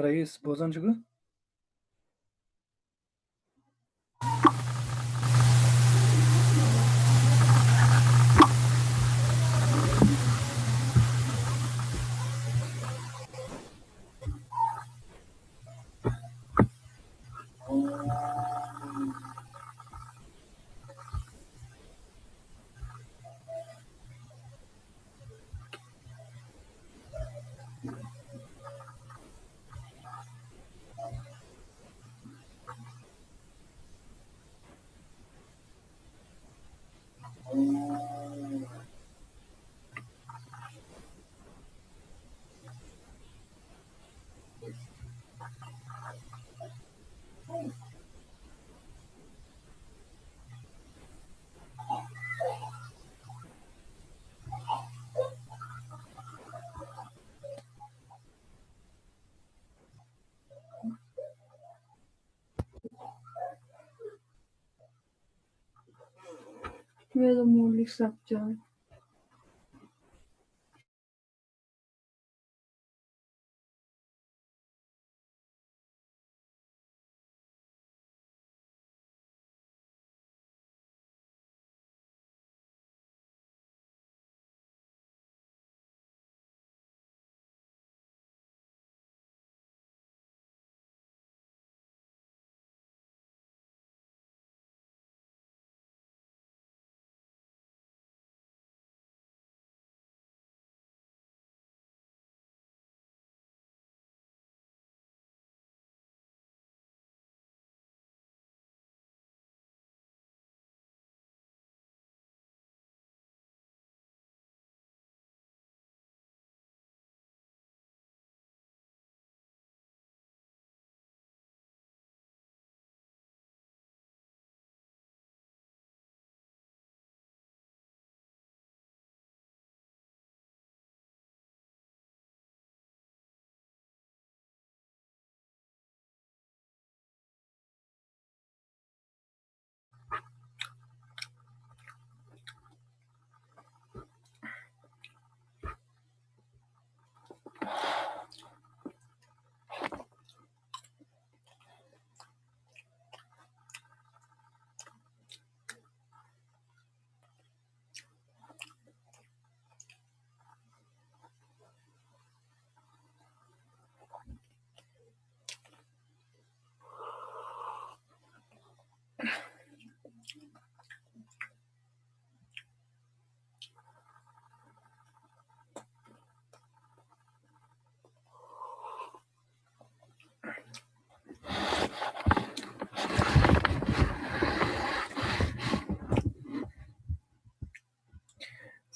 Reis, bozan çıkı? Where the molding structure.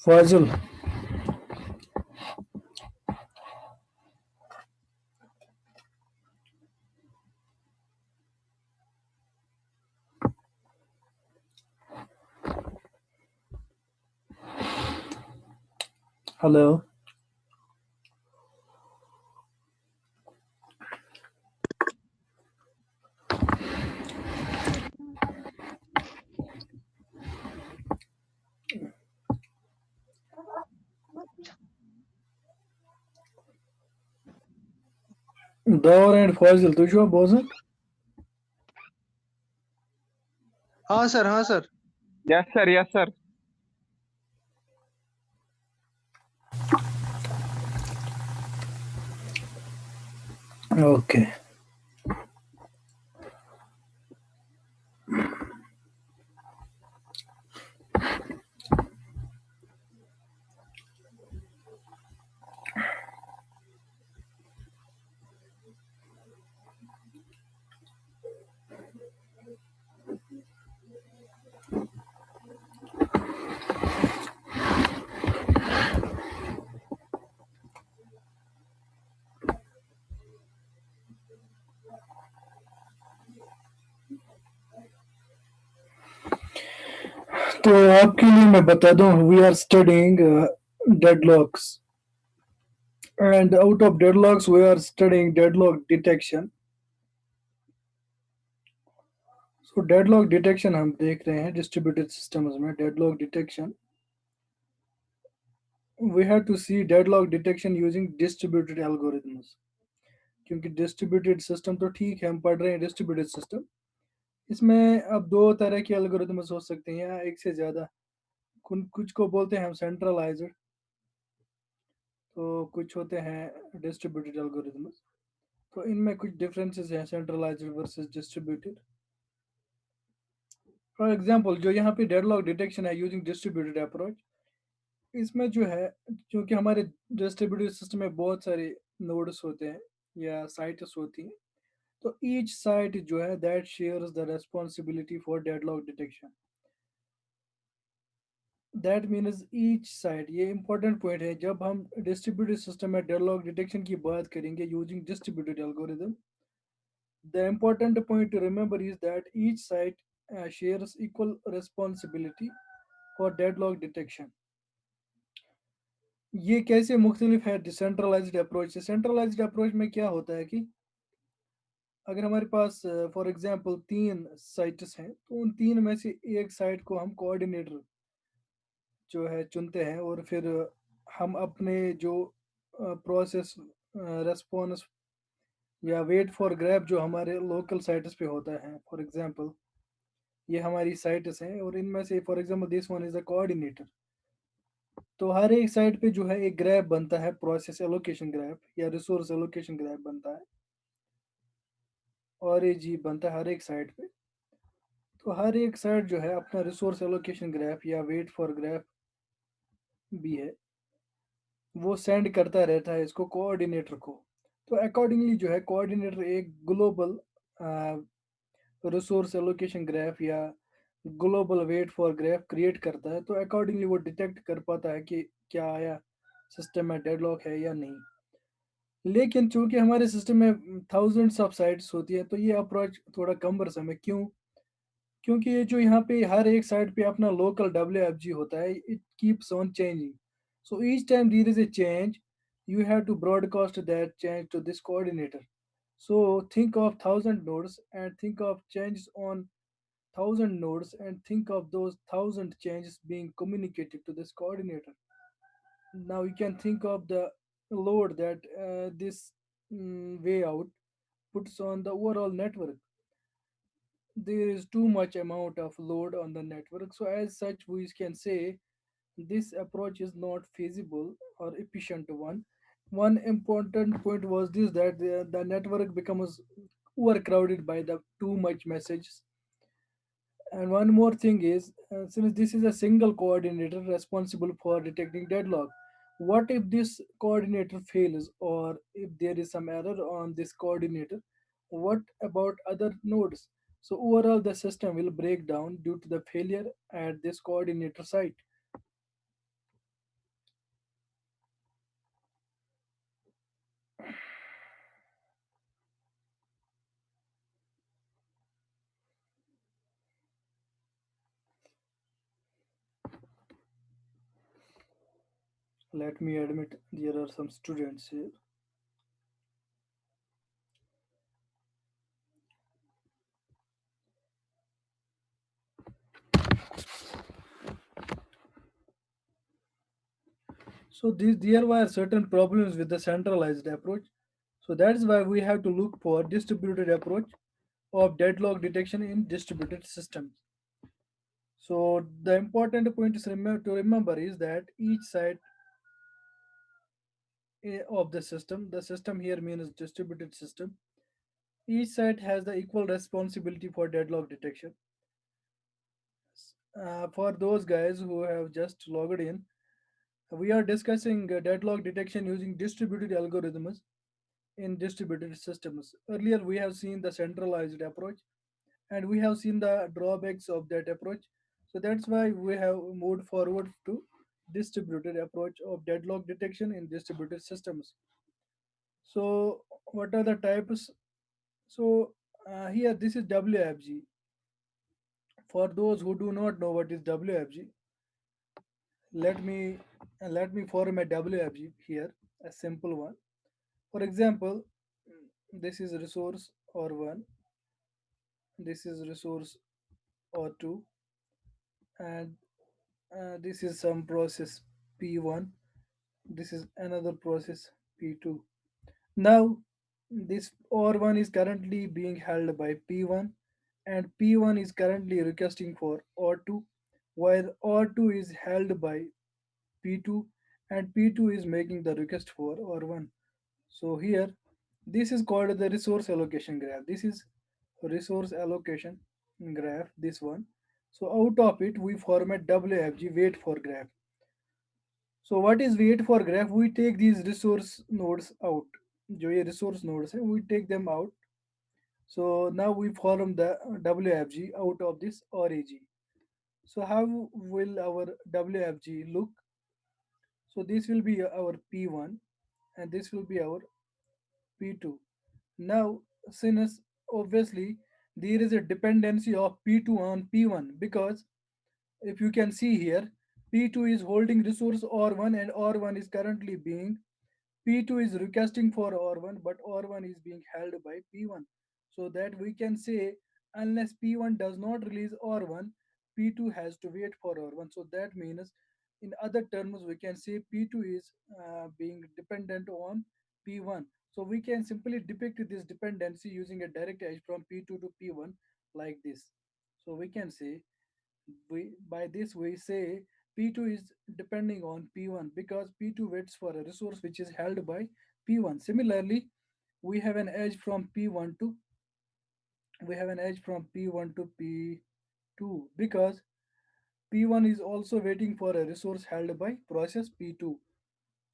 Fazıl. Hello. Dawar and Fazıl, tu şu bozan? हाँ sir Yes, sir. Yes, sir. Okay. तो आपके लिए मैं बता दूं, we are studying deadlocks, and out of deadlocks we are studying deadlock detection. So deadlock detection हम देख रहे हैं distributed systems में deadlock detection. We have to see deadlock detection using distributed algorithms. क्योंकि डिस्ट्रीब्यूटेड सिस्टम तो ठीक है, हम पढ़ रहे हैं डिस्ट्रीब्यूटेड सिस्टम। इसमें अब दो तरह के एल्गोरिदम हो सकते हैं या एक से ज़्यादा। कुछ को बोलते हैं हम सेंट्रलाइज्ड, तो कुछ होते हैं डिस्ट्रीब्यूटेड एल्गोरिदम्स। तो इनमें कुछ डिफरेंसेस हैं centralised versus distributed. For example जो यहाँ पे डेडलॉक डिटेक्शन है यूजिंग डिस्ट्रीब्यूटेड अप्रोच, इसमें जो है, क्योंकि हमारे डिस्ट्रीब्यूटेड सिस्टम में बहुत सारे नोड्स होते हैं या साइट्स होती हैं, तो ईच साइट जो है that shares the responsibility for deadlock detection. That means each site, ये इंपॉर्टेंट पॉइंट है जब हम डिस्ट्रीब्यूटेड सिस्टम में डेडलॉक डिटेक्शन की बात करेंगे using distributed algorithm. The important point to remember is that each site shares equal responsibility for deadlock detection. ये कैसे मुख्तलिफ है डिसेंट्रलाइज्ड अप्रोच से? सेंट्रलाइज्ड अप्रोच में क्या होता है कि अगर हमारे पास फॉर एग्जांपल 3 साइट्स हैं, तो उन 3 में से एक साइट को हम कोऑर्डिनेटर जो है चुनते हैं, और फिर हम अपने जो प्रोसेस रेस्पॉन्स या वेट फॉर ग्रैब जो हमारे लोकल साइट्स पे होता है, फॉर एग्जांपल ये हमारी साइट्स हैं और इनमें से for example this one is the coordinator. तो हर एक साइट पे जो है एक ग्राफ बनता है, प्रोसेस एलोकेशन ग्राफ या रिसोर्स एलोकेशन ग्राफ बनता है, और ये जी बनता है हर एक साइट पे। तो हर एक साइट जो है अपना रिसोर्स एलोकेशन ग्राफ या वेट फॉर ग्राफ भी है, वो सेंड करता रहता है इसको कोऑर्डिनेटर को। तो अकॉर्डिंगली जो है कोऑर्डिनेटर एक ग्लोबल रिसोर्स एलोकेशन ग्राफ या global wait for graph create करता है। तो अकॉर्डिंगली वो डिटेक्ट कर पाता है कि क्या आया सिस्टम में डेडलॉक है या नहीं। लेकिन चूंकि हमारे सिस्टम में थाउजेंड्स ऑफ साइट्स होती है, तो ये अप्रोच थोड़ा कम्बरसम है। क्यों? क्योंकि ये जो यहाँ पे हर एक साइट पे अपना लोकल WFG होता है, it keeps on changing. So each time there is a change, you have to broadcast that change to this coordinator. So think of 1,000 nodes and think of changes on 1,000 nodes and think of those 1,000 changes being communicated to this coordinator. Now you can think of the load that this way out puts on the overall network. There is too much amount of load on the network. So as such, we can say this approach is not feasible or efficient one. One important point was this, that the network becomes overcrowded by the too much messages. And one more thing is, since this is a single coordinator responsible for detecting deadlock, what if this coordinator fails or if there is some error on this coordinator? What about other nodes? So overall, the system will break down due to the failure at this coordinator site. Let me admit there are some students here. So there were certain problems with the centralized approach. So that's why we have to look for distributed approach of deadlock detection in distributed systems. So the important point is to remember is that each side of the system here means distributed system, each side has the equal responsibility for deadlock detection. For those guys who have just logged in, we are discussing deadlock detection using distributed algorithms in distributed systems. Earlier, we have seen the centralized approach and we have seen the drawbacks of that approach. So that's why we have moved forward to distributed approach of deadlock detection in distributed systems. So what are the types? So here this is WFG. For those who do not know what is WFG, let me form a WFG here, a simple one. For example, this is resource or one, this is resource or two, and this is some process P1, this is another process P2. Now This R1 is currently being held by P1 and P1 is currently requesting for R2 while R2 is held by P2 and P2 is making the request for R1. So here this is called the resource allocation graph. This is resource allocation graph, this one. So out of it we form a WFG wait for graph. So what is wait for graph? We take these resource nodes out. जो ये resource nodes है, we take them out. So now we form the WFG out of this RAG. So how will our WFG look? So this will be our P1 and this will be our P2. Now, since obviously there is a dependency of P2 on P1 because if you can see here, P2 is holding resource R1 and R1 is currently being P2 is requesting for R1, but R1 is being held by P1. So that we can say unless P1 does not release R1, P2 has to wait for R1. So that means in other terms we can say P2 is being dependent on P1. So we can simply depict this dependency using a direct edge from P2 to P1 like this. So we can say we by this we say P2 is depending on P1 because P2 waits for a resource which is held by P1. Similarly, we have an edge from P1 to we have an edge from P1 to P2 because P1 is also waiting for a resource held by process P2.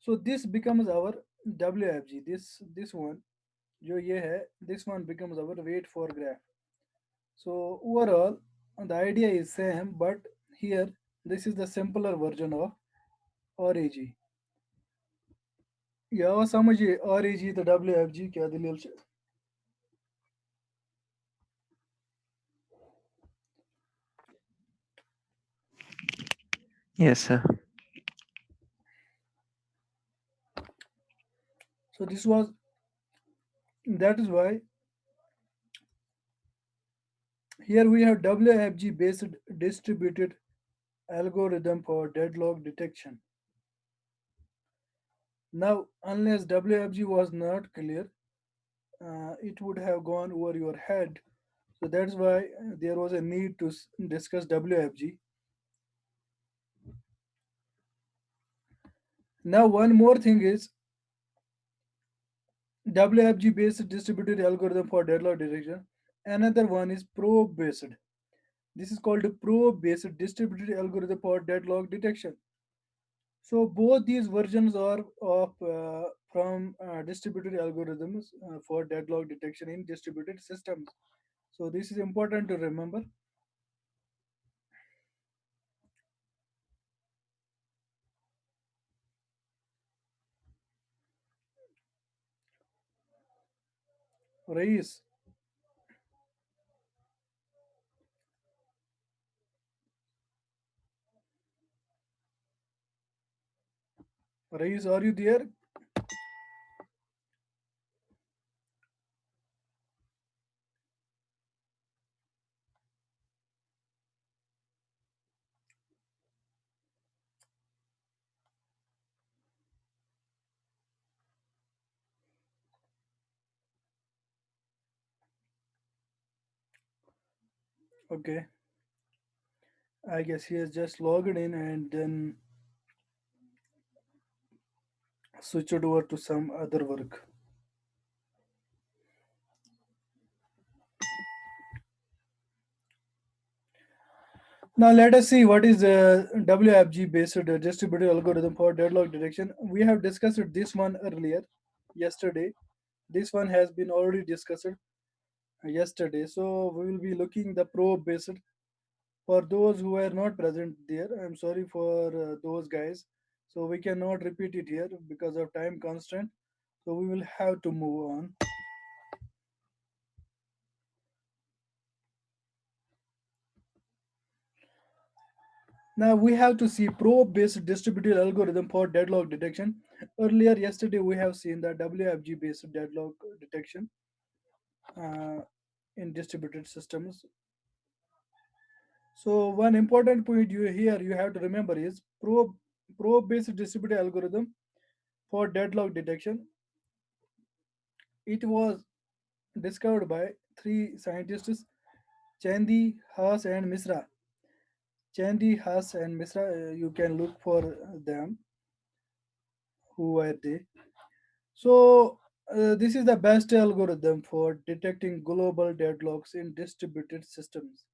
So this becomes our WFG. This one जो ये है this one becomes our wait for graph. So overall, the idea is same, but here this is the simpler version of RAG. या समझिए RAG तो WFG क्या दलील से. Yes, sir. So this was that is why here we have WFG based distributed algorithm for deadlock detection. Now, unless WFG was not clear, it would have gone over your head. So that's why there was a need to discuss WFG. Now, one more thing is WFG based distributed algorithm for deadlock detection. Another one is probe based. This is called a probe based distributed algorithm for deadlock detection. So both these versions are of from distributed algorithms for deadlock detection in distributed systems. So this is important to remember. Rais, Rais, are you there? Okay, I guess he has just logged in and then switched over to some other work. Now let us see what is the WFG based distributed algorithm for deadlock detection. We have discussed this one earlier, yesterday. This one has been already discussed yesterday. So we will be looking the probe based. For those who were not present there, I'm sorry for those guys. So we cannot repeat it here because of time constraint. So we will have to move on. Now we have to see probe-based distributed algorithm for deadlock detection. Earlier yesterday we have seen the WFG-based deadlock detection uh, in distributed systems. So one important point you have to remember is probe-based distributed algorithm for deadlock detection. It was discovered by three scientists, Chandi, Haas, and Misra. Chandi, Haas, and Misra, you can look for them. Who were they? So, this is the best algorithm for detecting global deadlocks in distributed systems.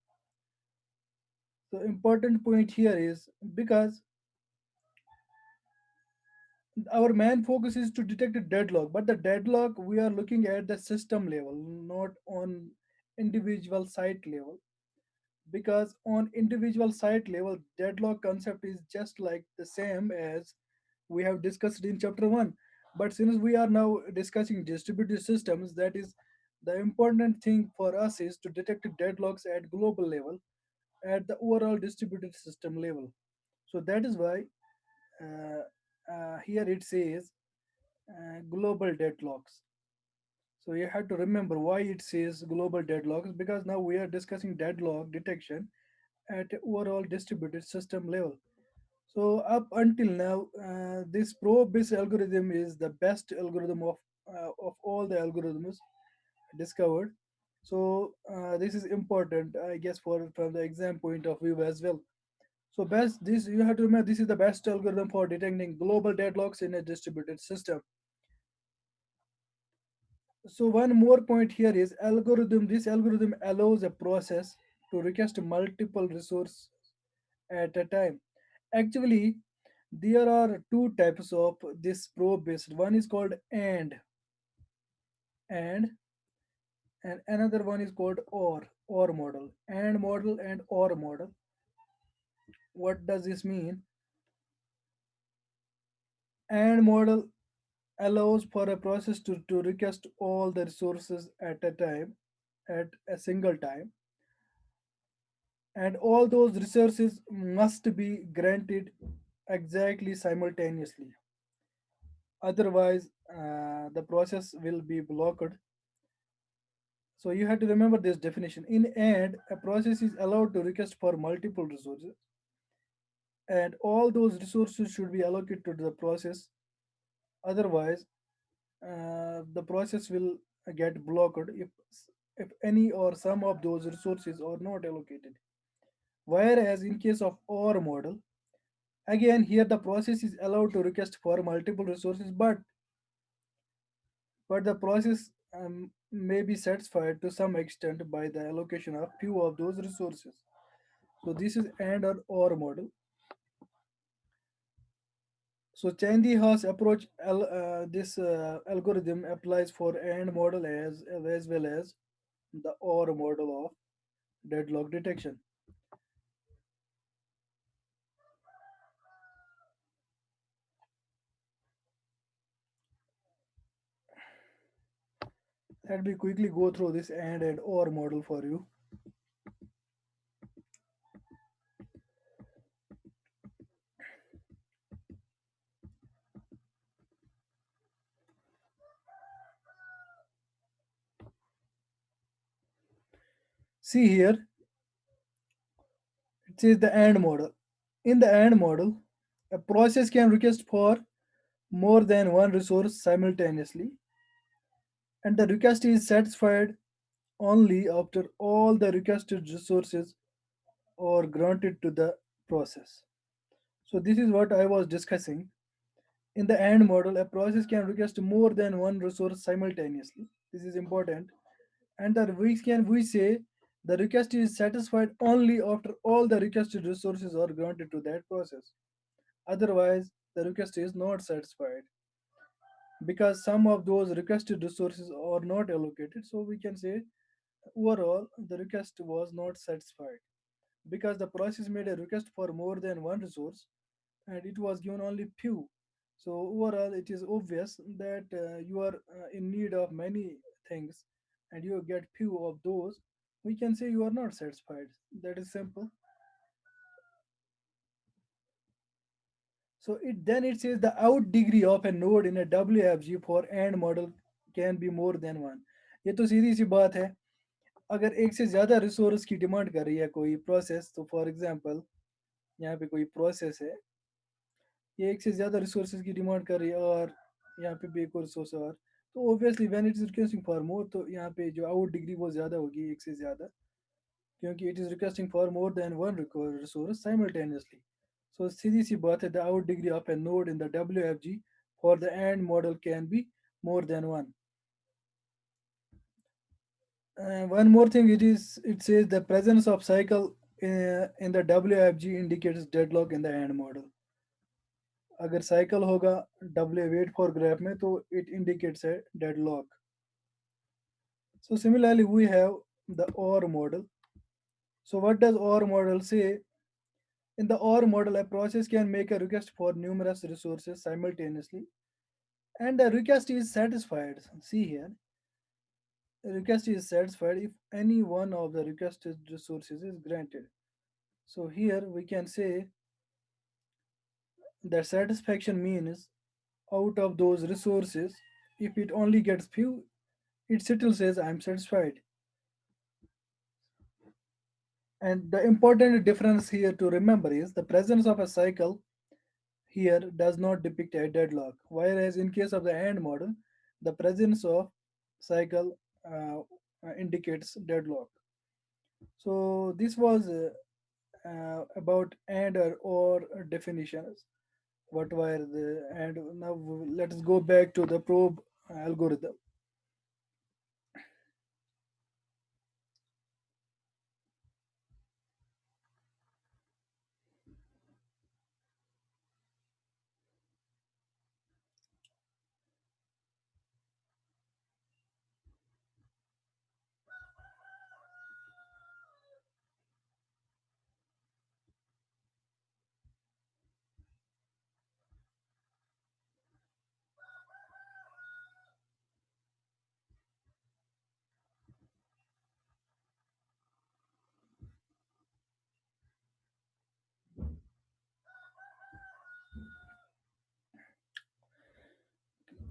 The important point here is because our main focus is to detect a deadlock, but the deadlock we are looking at the system level, not on individual site level. Because on individual site level, deadlock concept is just like the same as we have discussed in chapter 1. But since we are now discussing distributed systems, that is the important thing for us is to detect deadlocks at global level, at the overall distributed system level. So that is why uh, here it says global deadlocks. So you have to remember why it says global deadlocks, because now we are discussing deadlock detection at overall distributed system level. So up until now, this probe-based algorithm is the best algorithm of all the algorithms discovered. So this is important, I guess, for from the exam point of view as well. So best this you have to remember this is the best algorithm for detecting global deadlocks in a distributed system. So one more point here is algorithm. This algorithm allows a process to request multiple resources at a time. Actually, there are two types of this probe based. One is called and and another one is called or model. And model and or model. What does this mean? And model allows for a process to request all the resources at a time, at a single time, and all those resources must be granted exactly simultaneously. Otherwise, the process will be blocked. So you have to remember this definition. In and, a process is allowed to request for multiple resources, and all those resources should be allocated to the process. Otherwise, the process will get blocked if any or some of those resources are not allocated. Whereas in case of OR model, again here the process is allowed to request for multiple resources, but the process may be satisfied to some extent by the allocation of few of those resources. So this is and or model. So Chandy Haas approach this algorithm applies for AND model as well as the OR model of deadlock detection. Let me quickly go through this and OR model for you. See here, it says the AND model. In the AND model, a process can request for more than one resource simultaneously, and the request is satisfied only after all the requested resources are granted to the process. So this is what I was discussing. In the AND model, a process can request more than one resource simultaneously. This is important. And the we say the request is satisfied only after all the requested resources are granted to that process. Otherwise, the request is not satisfied because some of those requested resources are not allocated. So we can say overall the request was not satisfied because the process made a request for more than one resource and it was given only few. So overall it is obvious that you are in need of many things and you get few of those. We can say you are not satisfied. That is simple. So it says the out degree of a node in a WFG for AND model can be more than one. ये तो सीधी सी बात है. अगर एक से ज़्यादा resource की डिमांड कर रही है कोई प्रोसेस, तो फॉर एग्जांपल यहाँ पे कोई प्रोसेस है, ये एक से ज़्यादा रिसोर्सेज की डिमांड कर रही है और यहाँ पे भी एक और रिसोर्स और, तो obviously when it is requesting for मोर, तो यहाँ पे जो आउट डिग्री वो ज़्यादा होगी एक से ज़्यादा, क्योंकि it is requesting for more than one resource simultaneously. So सीधी सी बात है, the out degree of a node in the WFG for the and model can be more than one. One more thing, it says the presence of cycle in the WFG indicates deadlock in the AND model. अगर cycle होगा W wait for graph में, तो it indicates a deadlock. So similarly we have the OR model. So what does OR model say? In the OR model, a process can make a request for numerous resources simultaneously, and the request is satisfied. See here, the request is satisfied if any one of the requested resources is granted. So here we can say that satisfaction means out of those resources, if it only gets few, it still says I'm satisfied. And the important difference here to remember is the presence of a cycle here does not depict a deadlock, whereas in case of the AND model, the presence of cycle indicates deadlock. So this was about AND or definitions. What were the, and now let's go back to the probe algorithm.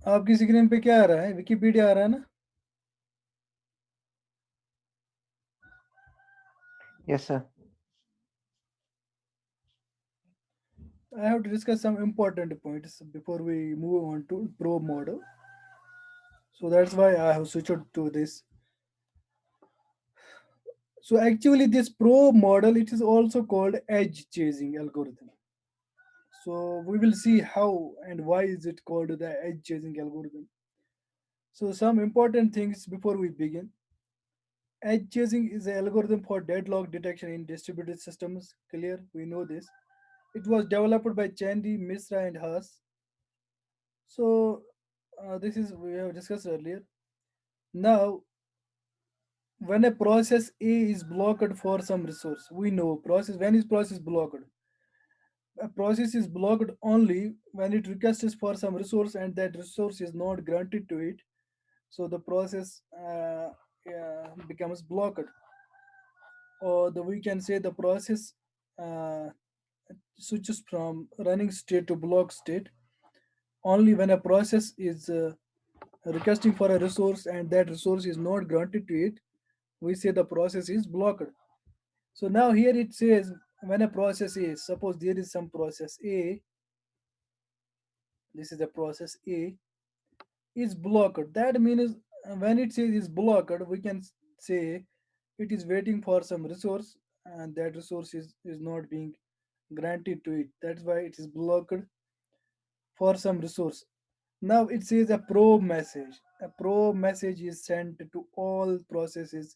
आपकी screen पे क्या आ रहा है? Wikipedia आ रहा है ना? Yes, sir. I have to discuss some important points before we move on to probe model. So that's why I have switched to this. So actually, this probe model, it is also called edge chasing algorithm. So we will see how and why is it called the edge chasing algorithm. So some important things before we begin. Edge chasing is an algorithm for deadlock detection in distributed systems. Clear, we know this. It was developed by Chandy, Misra, and Haas. So this is we have discussed earlier. Now, when a process A is blocked for some resource, we know process when is process blocked. A process is blocked only when it requests for some resource and that resource is not granted to it. So the process becomes blocked, or we can say the process uh, switches from running state to block state only when a process is requesting for a resource and that resource is not granted to it. We say the process is blocked. So now here it says when a process is, suppose there is some process A, this is the process A, is blocked. That means when it says is blocked, we can say it is waiting for some resource and that resource is not being granted to it. That's why it is blocked for some resource. Now it says a probe message. A probe message is sent to all processes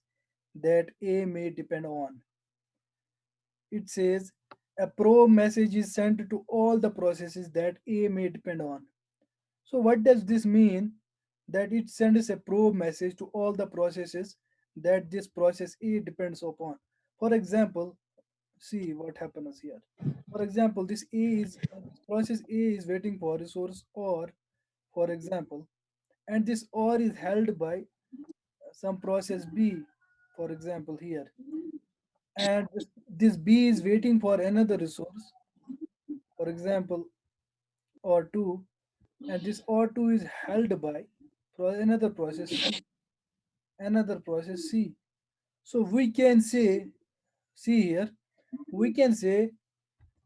that A may depend on. It says a probe message is sent to all the processes that A may depend on. So what does this mean? That it sends a probe message to all the processes that this process A depends upon. For example, see what happens here. For example, this process A is waiting for resource or, for example, and this or is held by some process B, for example here, and this B is waiting for another resource, for example, or 2, and this or 2 is held by another process C, another process C. So we can say, see here, we can say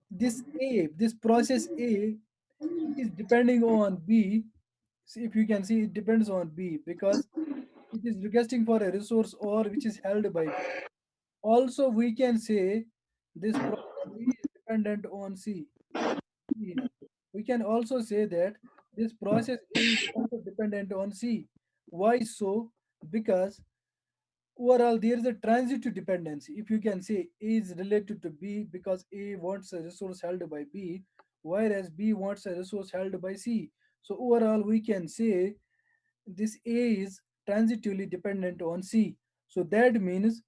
this A, this process A is depending on B. See, if you can see, it depends on B because it is requesting for a resource or which is held by B. Also, we can say this process A is dependent on C. Here. We can also say that this process A is also dependent on C. Why so? Because overall there is a transitive dependency. If you can say A is related to B because A wants a resource held by B, whereas B wants a resource held by C. So overall we can say this A is transitively dependent on C. So that means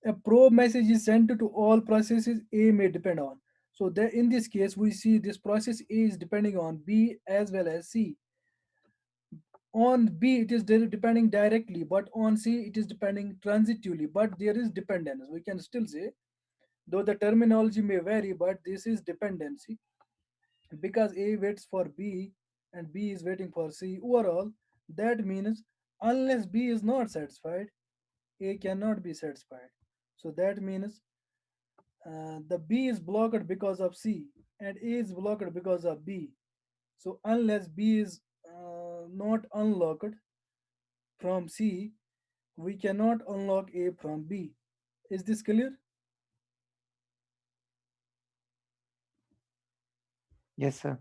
a probe message is sent to all processes A may depend on. So that in this case, we see this process A is depending on B as well as C. On B, it is depending directly, but on C, it is depending transitively. But there is dependence. We can still say, though the terminology may vary, but this is dependency because A waits for B and B is waiting for C. Overall, that means unless B is not satisfied, A cannot be satisfied. So that means the B is blocked because of C and A is blocked because of B. So unless B is not unlocked from C, we cannot unlock A from B. Is this clear? Yes, sir.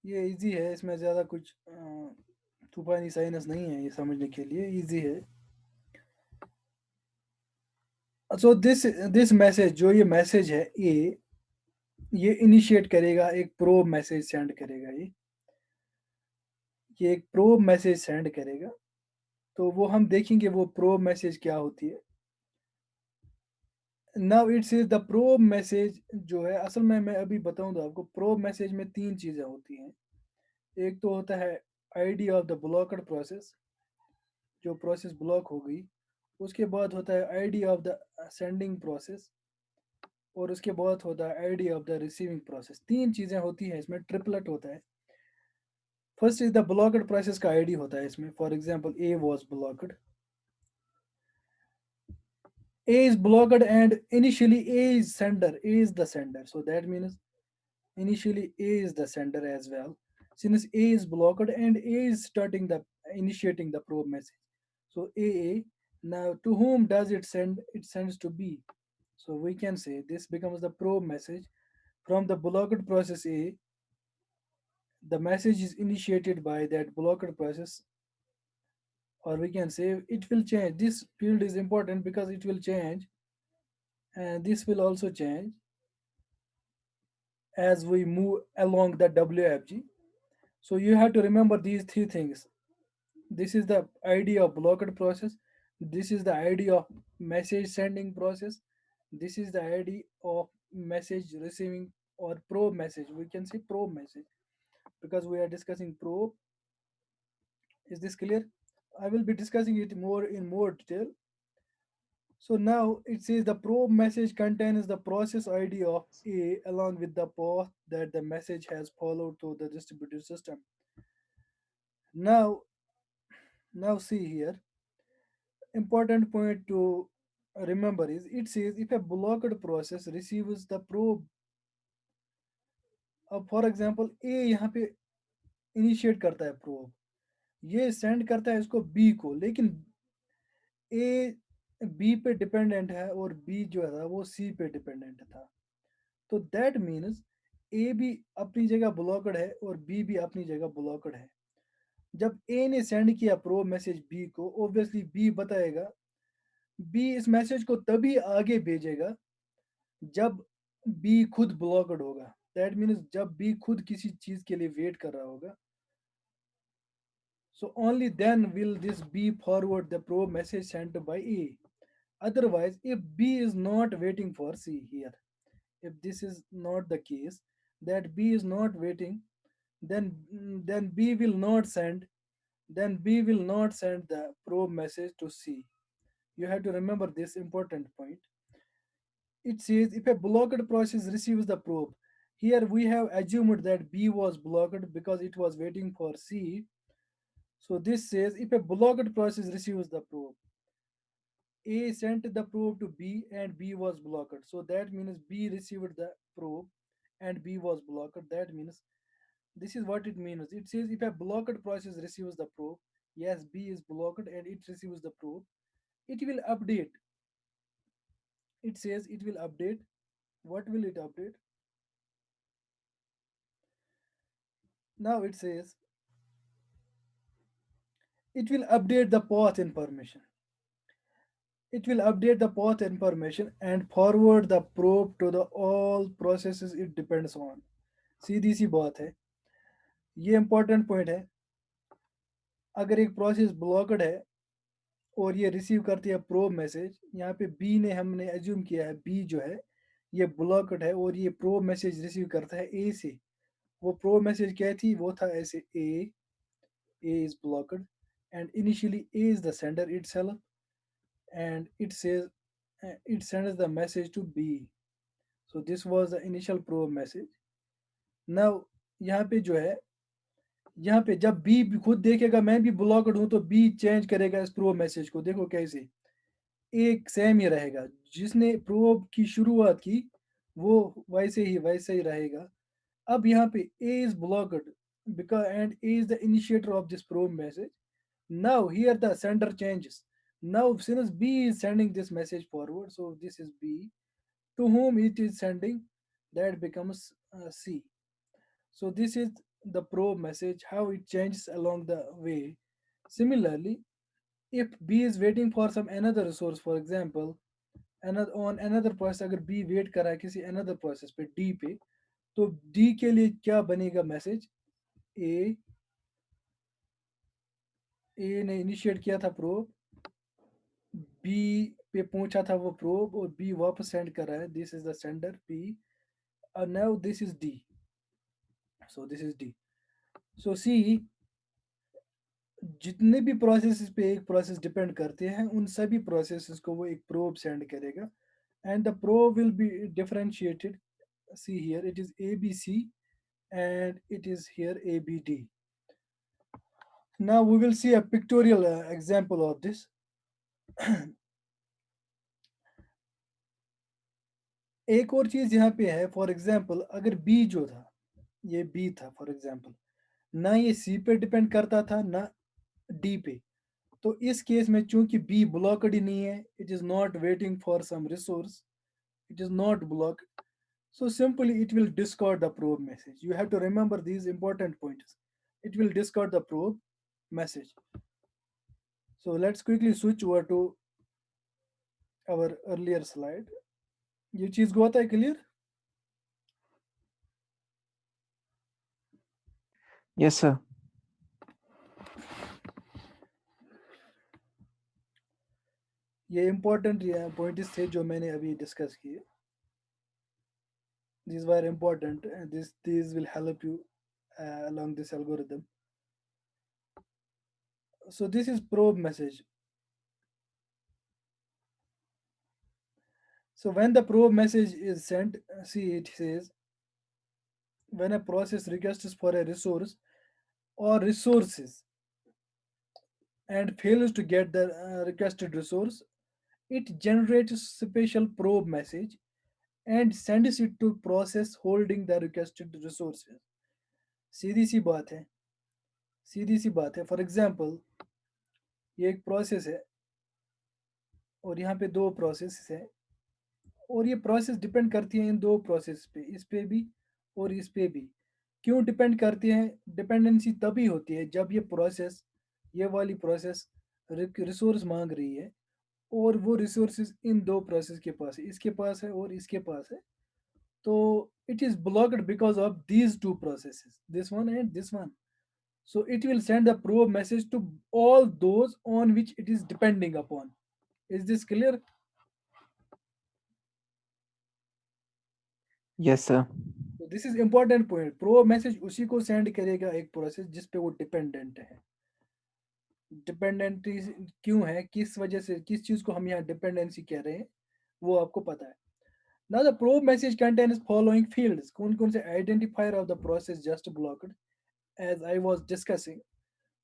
ये easy है, इसमें ज़्यादा कुछ तूफानी science नहीं है, ये समझने के लिए इजी है. सो दिस मैसेज, जो ये मैसेज है ये इनिशिएट करेगा, एक प्रोब मैसेज सेंड करेगा. ये एक प्रोब मैसेज सेंड करेगा. तो वो हम देखेंगे वो प्रोब मैसेज क्या होती है. Now it's is the probe message जो है, असल में मैं अभी बताऊं तो आपको, प्रोब मैसेज में तीन चीज़ें होती हैं. एक तो होता है ID of the blocked process, जो प्रोसेस ब्लॉक हो गई. उसके बाद होता है ID of the sending process, और उसके बाद होता है ID of the receiving process. तीन चीज़ें होती हैं इसमें, ट्रिपलेट होता है. First is the blocked process का आईडी होता है इसमें. For example A was blocked. A is blocked and initially A is sender. A is the sender. So that means initially A is the sender as well. Since A is blocked and A is starting the initiating the probe message. So A now to whom does it send? It sends to B. So we can say this becomes the probe message from the blocked process A. The message is initiated by that blocked process, or we can say it will change. This field is important because it will change, and this will also change as we move along the WFG. So you have to remember these three things. This is the idea of blocked process. This is the idea of message sending process. This is the idea of message receiving or probe message. We can say probe message because we are discussing probe. Is this clear? I will be discussing it more in more detail. So now it says the probe message contains the process ID of A along with the path that the message has followed to the distributed system. Now, now see here, important point to remember is it says if a blocked process receives the probe, अब for example ए यहाँ पे initiate करता है probe, ये send करता है इसको B को, लेकिन ए बी पे डिपेंडेंट है और बी जो था वो सी पे डिपेंडेंट था. तो दैट मीन्स ए भी अपनी जगह ब्लॉकड है और बी भी अपनी जगह ब्लॉकड है. जब ए ने सेंड किया प्रो मैसेज बी को, ऑब्वियसली बी बताएगा, बी इस मैसेज को तभी आगे भेजेगा जब बी खुद ब्लॉकड होगा. दैट मीन्स जब बी खुद किसी चीज के लिए वेट कर रहा होगा, so only then will this B forward the probe message sent by A. Otherwise, if B is not waiting for C here, if this is not the case, that B is not waiting, then then B will not send, then B will not send the probe message to C. You have to remember this important point. It says if a blocked process receives the probe, here we have assumed that B was blocked because it was waiting for C. So this says if a blocked process receives the probe, A sent the probe to B and B was blocked. So that means B received the probe and B was blocked. That means this is what it means. It says if a blocked process receives the probe, yes, B is blocked and it receives the probe, it will update. It says it will update. What will it update? Now it says it will update the path information. It will update the path information and forward the probe to the all processes it depends on. सीधी सी बात है, ये important point है। अगर एक process blocked है और ये रिसीव करती है प्रोब मैसेज, यहाँ पे बी ने हमने एज्यूम किया है बी जो है ये ब्लॉकड है और ये प्रोब मैसेज रिसीव करता है ए से। वो प्रोब मैसेज क्या थी, वो था ऐसे A is blocked and initially A is the sender itself and it says it sends the message to B. So this was the initial probe message. Now यहाँ पे जो है, यहाँ पे जब बी खुद देखेगा मैं भी ब्लॉकड हूँ तो बी चेंज करेगा इस प्रोब मैसेज को। देखो कैसे एक सेम ही रहेगा, जिसने प्रोब की शुरुआत की वो वैसे ही रहेगा। अब यहाँ पे A is blocked because and A is the initiator of this probe message. Now here the sender changes. Now since B is sending this message forward, so this is B to whom it is sending, that becomes C. So this is the probe message, how it changes along the way. Similarly, if B is waiting for some another resource, for example, another on another process, अगर B wait कर रहा है किसी another process पे D पे, तो D के लिए क्या बनेगा मैसेज, A ए ने इनिशिएट किया था प्रोब, बी पे पहुंचा था वो प्रोब और बी वापस सेंड कर रहा है, this is the sender B, now this is D, so this is D. So C जितने भी प्रोसेस पे एक प्रोसेस डिपेंड करते हैं उन सभी प्रोसेस को वो एक प्रोब सेंड करेगा and the probe will be differentiated. See here it is A B C and it is here ABD. Now we will see a pictorial example of this. एक और चीज यहाँ पे है, फॉर एग्जाम्पल अगर B जो था, ये बी था फॉर एग्जाम्पल, ना ये सी पे डिपेंड करता था ना डी पे, तो इस केस में चूंकि बी ब्लॉकड ही नहीं है, it is not waiting for some resource, it is not block, so simply it will discard the probe message. You have to remember these important points. It will discard the probe message. So let's quickly switch over to our earlier slide. ये चीज को आता है clear? Yes, sir. ये important points थे जो मैंने अभी डिस्कस किए. These were important and these will help you along this algorithm. So this is probe message. So when the probe message is sent, see it says when a process requests for a resource or resources and fails to get the requested resource, it generates special probe message and sends it to process holding the requested resources. सीधी सी बात है, सीधी सी बात है. For example ये एक process है और यहाँ पे दो प्रोसेस है और ये प्रोसेस डिपेंड करती है इन दो प्रोसेस पे, इस पे भी और इस पे भी. क्यों डिपेंड करती हैं? डिपेंडेंसी तभी होती है जब ये प्रोसेस, ये वाली प्रोसेस रिसोर्स मांग रही है और वो रिसोर्सेज इन दो प्रोसेस के पास है, इसके पास है और इसके पास है, तो it is blocked because of these two processes, this one and this one. So it will send the probe message to all those on which it is depending upon. Is this clear? Yes, sir. So this is important point. Probe message उसी को send करेगा एक process जिस पे वो dependent है. डिपेंडेंटी क्यों है, किस वजह से, किस चीज को हम यहाँ डिपेंडेंसी कह रहे हैं वो आपको पता है. Now the probe message contains following fields. कौन कौन से identifier of the process just blocked as I was discussing.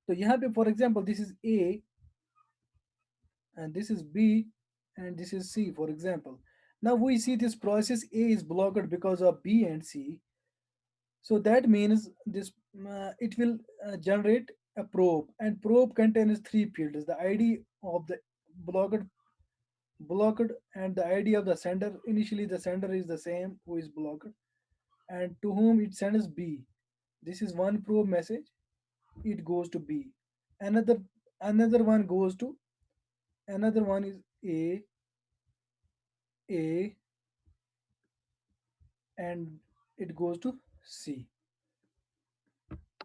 तो यहाँ पे for example this is a and this is B and this is C, for example. Now we see this process A is blocked because of B and C. So that means this it will generate a probe, and probe contains three fields: the ID of the blocked blocked and the ID of the sender. Initially, the sender is the same who is blocked, and to whom it sends B. This is one probe message. It goes to B. Another another one goes to another one is A, and it goes to C.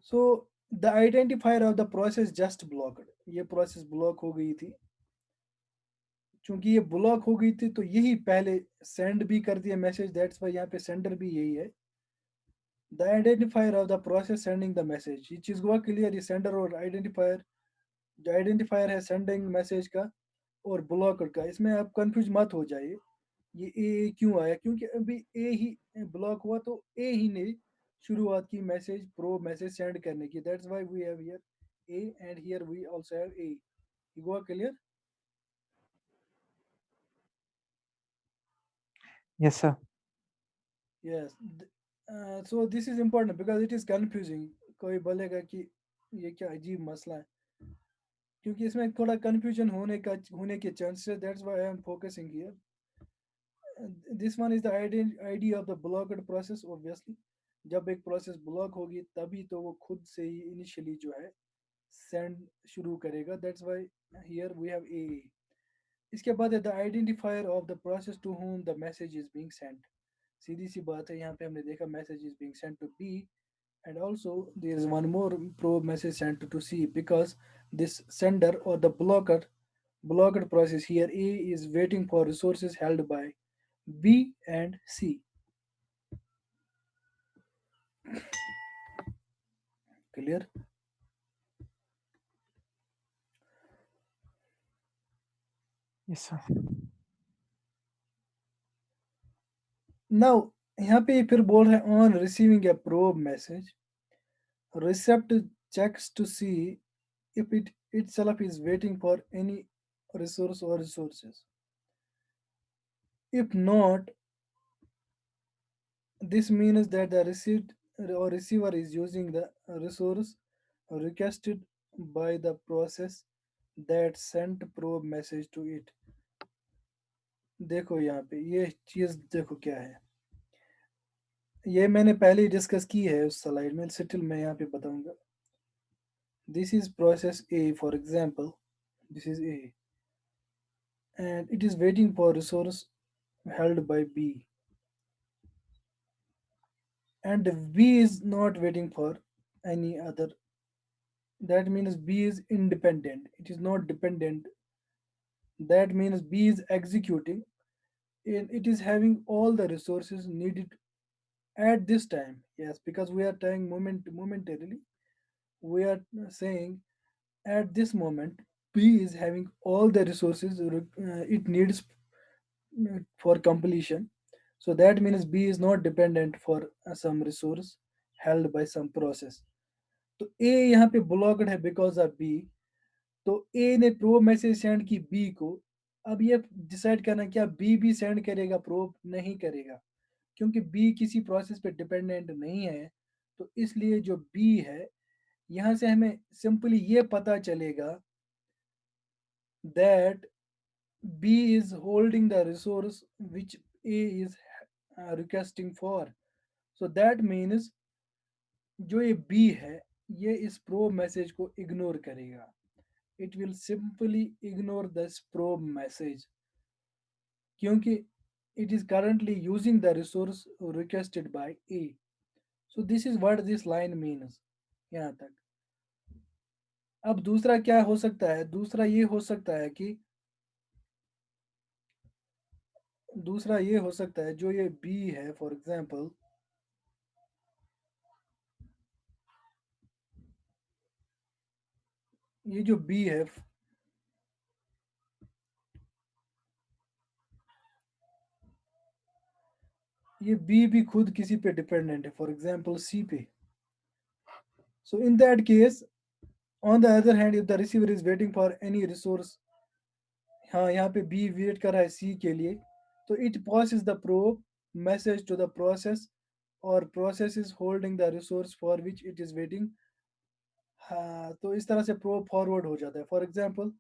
So the identifier of the process just blocked. ये process block हो गई थी. चूंकि ये block हो गई थी तो यही पहले सेंड भी कर दिया मैसेज. दैट्स वाई यहाँ पे सेंडर भी यही है. The identifier of the process sending the message. ये चीज़ हुआ क्लियर. ये सेंडर और आइडेंटिफायर, जो आइडेंटिफायर है सेंडिंग मैसेज का और ब्लॉकर का, इसमें आप कंफ्यूज मत हो जाइए. ये ए क्यों आया? क्योंकि अभी ए ही ब्लॉक हुआ तो ए ही ने शुरुआत की मैसेज प्रो मैसेज सेंड करने की. That's why we have here a and here we also have a. You go clear? Yes, sir. Yes. So this is important because it is confusing. कोई बोलेगा कि ये क्या अजीब मसला है, क्योंकि इसमें थोड़ा कंफ्यूजन होने के chances. That's why I am focusing here. This one is the ID of the blocked process. Obviously जब एक प्रोसेस ब्लॉक होगी तभी तो वो खुद से ही इनिशियली जो है सेंड शुरू करेगा. That's why here we have A. इसके बाद है the identifier of the process to whom the message is being sent. सीधी सी बात है, यहाँ पे हमने देखा message is being sent to B, and also there is one more probe message sent to C, because this sender or the blocked process here A is waiting for resources held by B and C. Clear? Yes, sir. Now यहाँ पे फिर बोल रहे हैं on receiving a probe message, receptor checks to see if it itself is waiting for any resource or resources. If not, this means that the receipt or receiver is using the resource requested by the process that sent probe message to it. देखो यहाँ पे ये चीज़ देखो क्या है. ये मैंने पहले ही डिस्कस की है उस स्लाइड में. स्टिल मैं यहाँ पे बताऊंगा. This is process A for example. This is a and it is waiting for resource held by B, and B is not waiting for any other. That means B is independent, it is not dependent. That means B is executing and it is having all the resources needed at this time. Yes, because we are tying momentarily, we are saying at this moment B is having all the resources it needs for completion. So that means B is not dependent for some resource held by some process. तो A यहाँ पे blocked है because of B. तो A ने probe message send की B को. अब ये डिसाइड करना क्या B भी सेंड करेगा प्रोब? नहीं करेगा, क्योंकि B किसी प्रोसेस पे डिपेंडेंट नहीं है. तो इसलिए जो B है, यहाँ से हमें सिंपली ये पता चलेगा that B is holding the resource which A is requesting for. So that means जो ये B है ये इस प्रोब मैसेज को इग्नोर करेगा. It will simply ignore this probe message क्योंकि it is currently using the resource requested by A. So this is what this line means. यहाँ तक. अब दूसरा क्या हो सकता है? दूसरा ये हो सकता है कि दूसरा ये हो सकता है जो ये B है फॉर एग्जांपल, ये जो B है ये B भी खुद किसी पे डिपेंडेंट है, फॉर एग्जांपल C पे. So in that case, on the other hand, if the receiver is waiting for any resource हाँ, यहाँ पे बी वेट कर रहा है सी के लिए, तो it passes the probe message to the process और process is holding the resource for which it is waiting. हाँ, तो इस तरह से प्रोब फॉरवर्ड हो जाता है। For example